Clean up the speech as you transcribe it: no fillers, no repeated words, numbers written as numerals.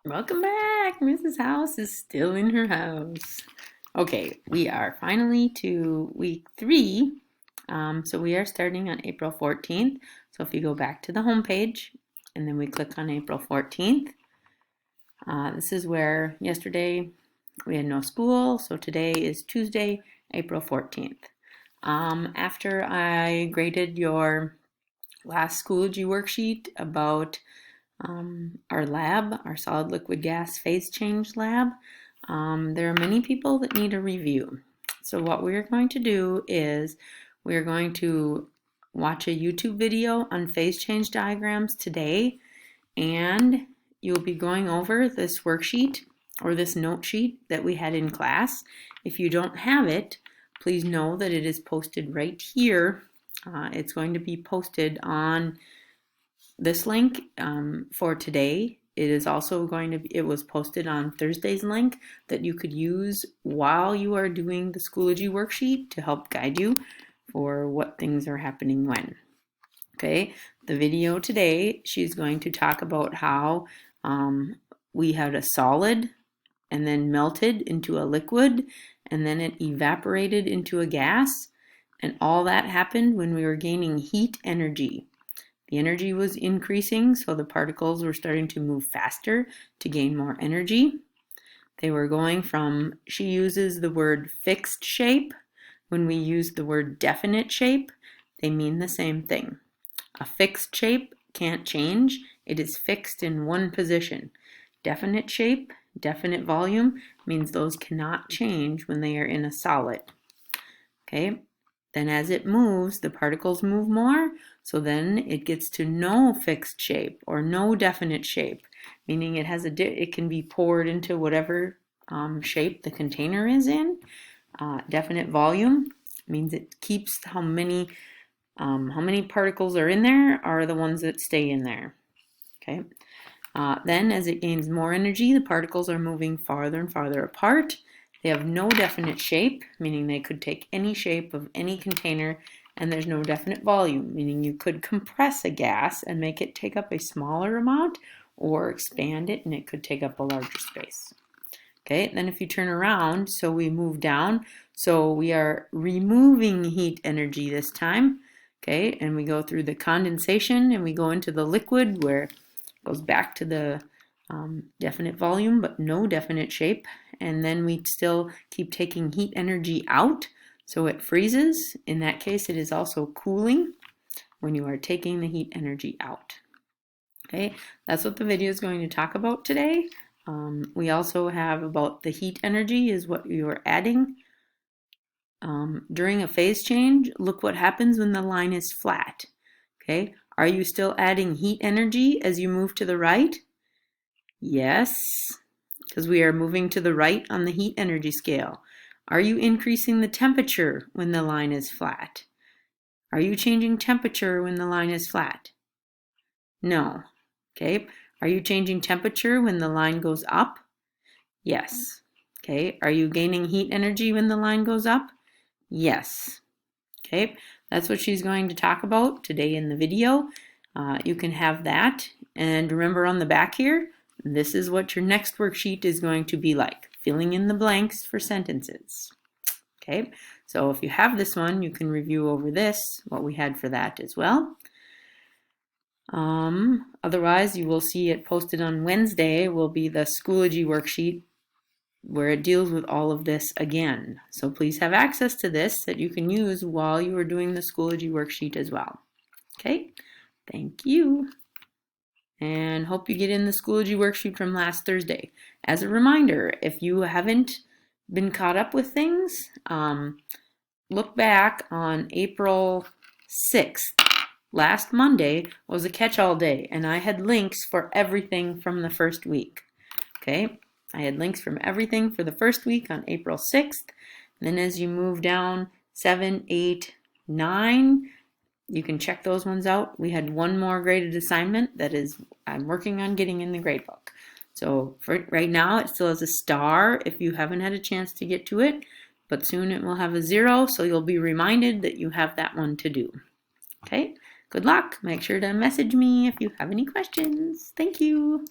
Welcome back. Mrs. House is still in her house. Okay, we are finally to week 3. So we are starting on April 14th. So if you go back to the home page and then we click on April 14th, this is where yesterday we had no school. So today is Tuesday, April 14th. After I graded your last Schoology worksheet about our lab, our solid liquid gas phase change lab, there are many people that need a review. So what we're going to do is we're going to watch a YouTube video on phase change diagrams today, and you'll be going over this worksheet or this note sheet that we had in class. If you don't have it, please know that it is posted right here. It's going to be posted on this link for today. It is also going to be, it was posted on Thursday's link that you could use while you are doing the Schoology worksheet to help guide you for what things are happening when. Okay, the video today, she's going to talk about how we had a solid and then melted into a liquid and then it evaporated into a gas, and all that happened when we were gaining heat energy. The energy was increasing, so the particles were starting to move faster to gain more energy. They were going from, she uses the word fixed shape. When we use the word definite shape, they mean the same thing. A fixed shape can't change. It is fixed in one position. Definite shape, definite volume, means those cannot change when they are in a solid. Okay? Then as it moves, the particles move more, so then it gets to no fixed shape or no definite shape, meaning it can be poured into whatever shape the container is in. Definite volume means it keeps how many particles are in there are the ones that stay in there. Okay. Then as it gains more energy, the particles are moving farther and farther apart. They have no definite shape, meaning they could take any shape of any container, and there's no definite volume, meaning you could compress a gas and make it take up a smaller amount or expand it and it could take up a larger space. Okay, then if you turn around, so we move down, so we are removing heat energy this time. Okay, and we go through the condensation and we go into the liquid where it goes back to the definite volume but no definite shape, and then we still keep taking heat energy out, so it freezes. In that case, it is also cooling when you are taking the heat energy out. Okay, that's what the video is going to talk about today. We also have about the heat energy is what you are adding. During a phase change, look what happens when the line is flat. Okay, are you still adding heat energy as you move to the right? Yes, because we are moving to the right on the heat energy scale. Are you increasing the temperature when the line is flat? Are you changing temperature when the line is flat? No. Okay. Are you changing temperature when the line goes up? Yes. Okay. Are you gaining heat energy when the line goes up? Yes. Okay. That's what she's going to talk about today in the video. You can have that. And remember on the back here, this is what your next worksheet is going to be like, filling in the blanks for sentences. Okay, so if you have this one, you can review over this, what we had for that as well. Otherwise, you will see it posted on Wednesday will be the Schoology worksheet where it deals with all of this again. So please have access to this that you can use while you are doing the Schoology worksheet as well. Okay, thank you. And hope you get in the Schoology worksheet from last Thursday. As a reminder, if you haven't been caught up with things, look back on April 6th. Last Monday was a catch-all day, and I had links for everything from the first week. Okay, I had links from everything for the first week on April 6th. And then as you move down 7, 8, 9, you can check those ones out. We had one more graded assignment that is I'm working on getting in the gradebook. So for right now, it still has a star if you haven't had a chance to get to it, but soon it will have a 0, so you'll be reminded that you have that one to do. Okay, good luck. Make sure to message me if you have any questions. Thank you.